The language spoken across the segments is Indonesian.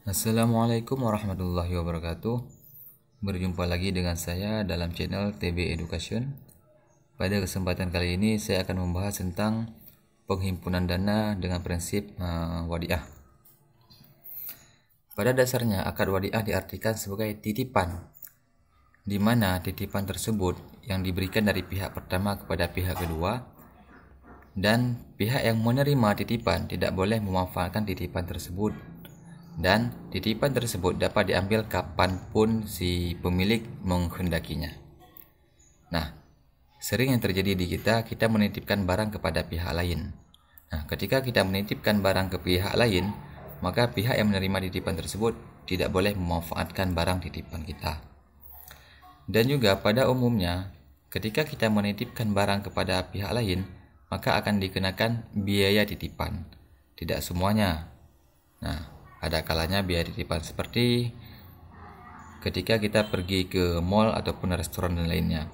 Assalamualaikum warahmatullahi wabarakatuh. Berjumpa lagi dengan saya dalam channel TB Education. Pada kesempatan kali ini saya akan membahas tentang penghimpunan dana dengan prinsip wadiah. Pada dasarnya akad wadiah diartikan sebagai titipan, di mana titipan tersebut yang diberikan dari pihak pertama kepada pihak kedua, dan pihak yang menerima titipan tidak boleh memanfaatkan titipan tersebut, dan titipan tersebut dapat diambil kapanpun si pemilik menghendakinya. Nah, sering yang terjadi di kita menitipkan barang kepada pihak lain. Nah, ketika kita menitipkan barang ke pihak lain, maka pihak yang menerima titipan tersebut tidak boleh memanfaatkan barang titipan kita. Dan juga pada umumnya, ketika kita menitipkan barang kepada pihak lain, maka akan dikenakan biaya titipan. Tidak semuanya. Nah, ada kalanya biaya titipan seperti ketika kita pergi ke mall ataupun restoran dan lainnya.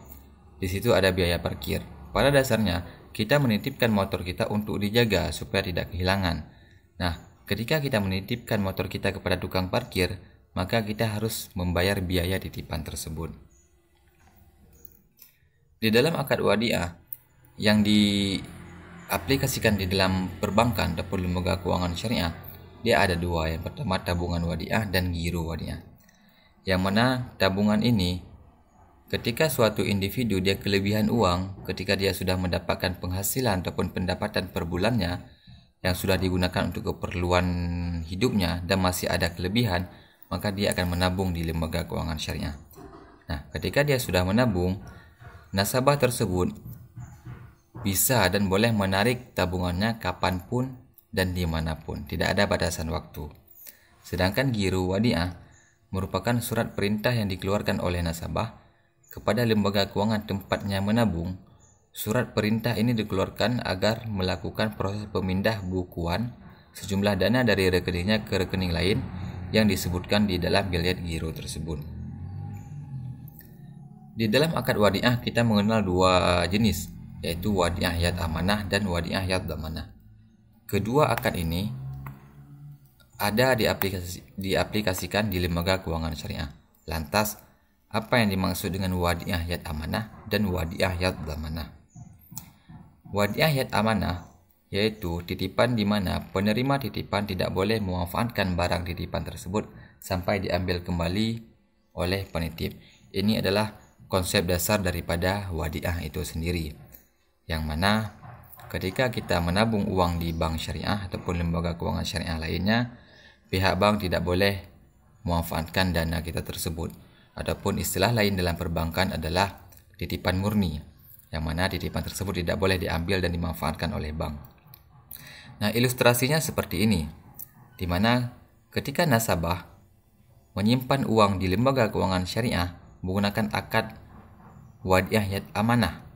Di situ ada biaya parkir. Pada dasarnya, kita menitipkan motor kita untuk dijaga supaya tidak kehilangan. Nah, ketika kita menitipkan motor kita kepada tukang parkir, maka kita harus membayar biaya titipan tersebut. Di dalam akad wadiah yang diaplikasikan di dalam perbankan ataupun lembaga keuangan syariah, dia ada dua. Yang pertama tabungan wadiah dan giro wadiah. Yang mana tabungan ini ketika suatu individu dia kelebihan uang, ketika dia sudah mendapatkan penghasilan ataupun pendapatan per bulannya yang sudah digunakan untuk keperluan hidupnya dan masih ada kelebihan, maka dia akan menabung di lembaga keuangan syariah. Nah, ketika dia sudah menabung, nasabah tersebut bisa dan boleh menarik tabungannya kapanpun dan dimanapun, tidak ada batasan waktu. Sedangkan giro wadiah merupakan surat perintah yang dikeluarkan oleh nasabah kepada lembaga keuangan tempatnya menabung. Surat perintah ini dikeluarkan agar melakukan proses pemindah bukuan sejumlah dana dari rekeningnya ke rekening lain yang disebutkan di dalam bilet giro tersebut. Di dalam akad wadiah kita mengenal dua jenis, yaitu wadiah yad amanah dan wadiah yad damanah. Kedua akad ini ada diaplikasikan di lembaga keuangan syariah. Lantas, apa yang dimaksud dengan wadiah yad amanah dan wadiah yad damanah? Wadiah yad amanah yaitu titipan di mana penerima titipan tidak boleh memanfaatkan barang titipan tersebut sampai diambil kembali oleh penitip. Ini adalah konsep dasar daripada wadiah itu sendiri, yang mana ketika kita menabung uang di bank syariah ataupun lembaga keuangan syariah lainnya, pihak bank tidak boleh memanfaatkan dana kita tersebut. Ataupun istilah lain dalam perbankan adalah titipan murni, yang mana titipan tersebut tidak boleh diambil dan dimanfaatkan oleh bank. Nah, ilustrasinya seperti ini, di mana ketika nasabah menyimpan uang di lembaga keuangan syariah menggunakan akad wadiah yad amanah.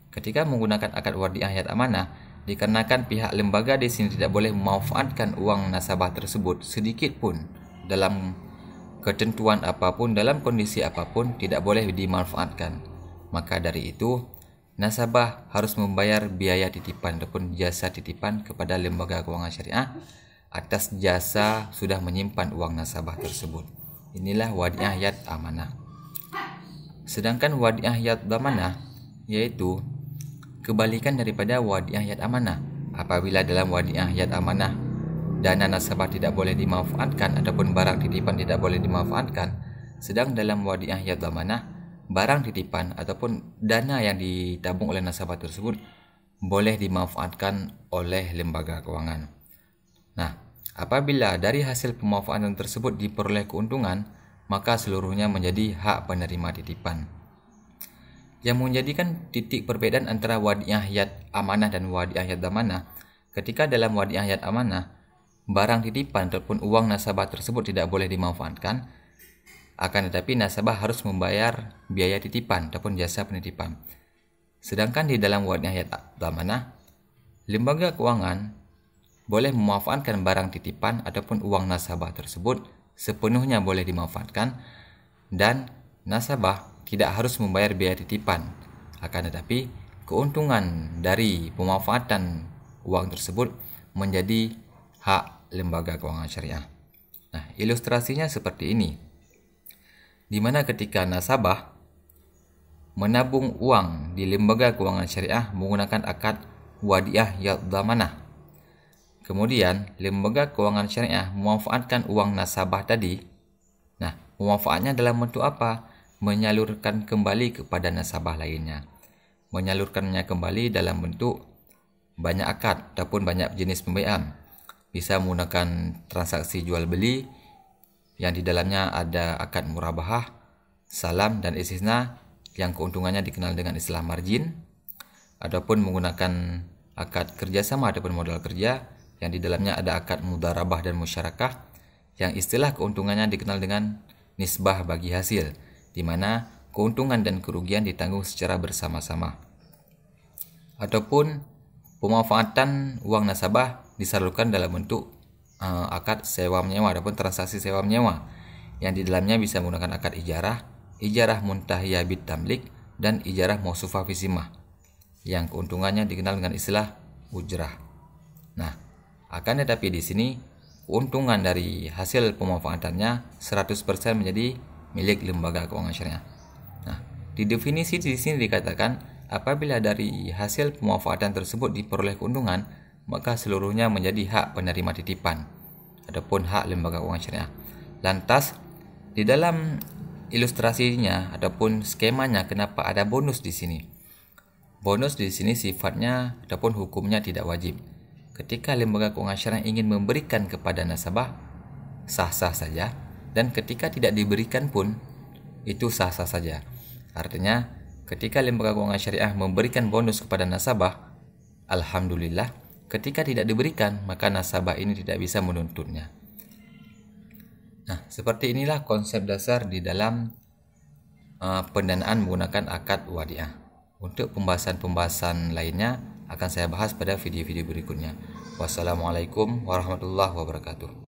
Ketika menggunakan akad wadiah yad amanah, dikarenakan pihak lembaga di sini tidak boleh memanfaatkan uang nasabah tersebut sedikit pun dalam ketentuan apapun, dalam kondisi apapun tidak boleh dimanfaatkan. Maka dari itu, nasabah harus membayar biaya titipan ataupun jasa titipan kepada lembaga keuangan syariah atas jasa sudah menyimpan uang nasabah tersebut. Inilah wadiah yad amanah. Sedangkan wadiah yad damanah yaitu kebalikan daripada wadiah yad amanah. Apabila dalam wadiah yad amanah dana nasabah tidak boleh dimanfaatkan ataupun barang titipan tidak boleh dimanfaatkan, sedang dalam wadiah yad amanah barang titipan ataupun dana yang ditabung oleh nasabah tersebut boleh dimanfaatkan oleh lembaga keuangan. Nah, apabila dari hasil pemanfaatan tersebut diperoleh keuntungan, maka seluruhnya menjadi hak penerima titipan. Yang menjadikan titik perbedaan antara wadiah yad amanah dan wadiah yad damanah, ketika dalam wadiah yad amanah barang titipan ataupun uang nasabah tersebut tidak boleh dimanfaatkan, akan tetapi nasabah harus membayar biaya titipan ataupun jasa penitipan. Sedangkan di dalam wadiah yad damanah, lembaga keuangan boleh memanfaatkan barang titipan ataupun uang nasabah tersebut sepenuhnya boleh dimanfaatkan, dan nasabah tidak harus membayar biaya titipan. Akan tetapi, keuntungan dari pemanfaatan uang tersebut menjadi hak lembaga keuangan syariah. Nah, ilustrasinya seperti ini. Di mana ketika nasabah menabung uang di lembaga keuangan syariah menggunakan akad wadiah yad dhamanah. Kemudian, lembaga keuangan syariah memanfaatkan uang nasabah tadi. Nah, pemanfaatnya dalam bentuk apa? Menyalurkan kembali kepada nasabah lainnya. Menyalurkannya kembali dalam bentuk banyak akad ataupun banyak jenis pembayaran. Bisa menggunakan transaksi jual beli yang di dalamnya ada akad murabahah, salam dan istisna yang keuntungannya dikenal dengan istilah margin, ataupun menggunakan akad kerjasama ataupun modal kerja yang di dalamnya ada akad mudharabah dan musyarakah yang istilah keuntungannya dikenal dengan nisbah bagi hasil, di mana keuntungan dan kerugian ditanggung secara bersama-sama. Ataupun pemanfaatan uang nasabah disalurkan dalam bentuk akad sewa menyewa ataupun transaksi sewa menyewa yang di dalamnya bisa menggunakan akad ijarah, ijarah muntahiyah bit tamlik dan ijarah mausufah fi zimmah yang keuntungannya dikenal dengan istilah ujrah. Nah, akan tetapi di sini keuntungan dari hasil pemanfaatannya 100% menjadi milik lembaga keuangan syariah. Nah, di definisi di sini dikatakan apabila dari hasil pemanfaatan tersebut diperoleh keuntungan, maka seluruhnya menjadi hak penerima titipan ataupun hak lembaga keuangan syariah. Lantas, di dalam ilustrasinya ataupun skemanya kenapa ada bonus di sini? Bonus di sini sifatnya ataupun hukumnya tidak wajib. Ketika lembaga keuangan syariah ingin memberikan kepada nasabah, sah-sah saja, dan ketika tidak diberikan pun itu sah-sah saja. Artinya, ketika lembaga keuangan syariah memberikan bonus kepada nasabah, alhamdulillah. Ketika tidak diberikan, maka nasabah ini tidak bisa menuntutnya. Nah, seperti inilah konsep dasar di dalam pendanaan menggunakan akad wadiah. Untuk pembahasan-pembahasan lainnya akan saya bahas pada video-video berikutnya. Wassalamualaikum warahmatullahi wabarakatuh.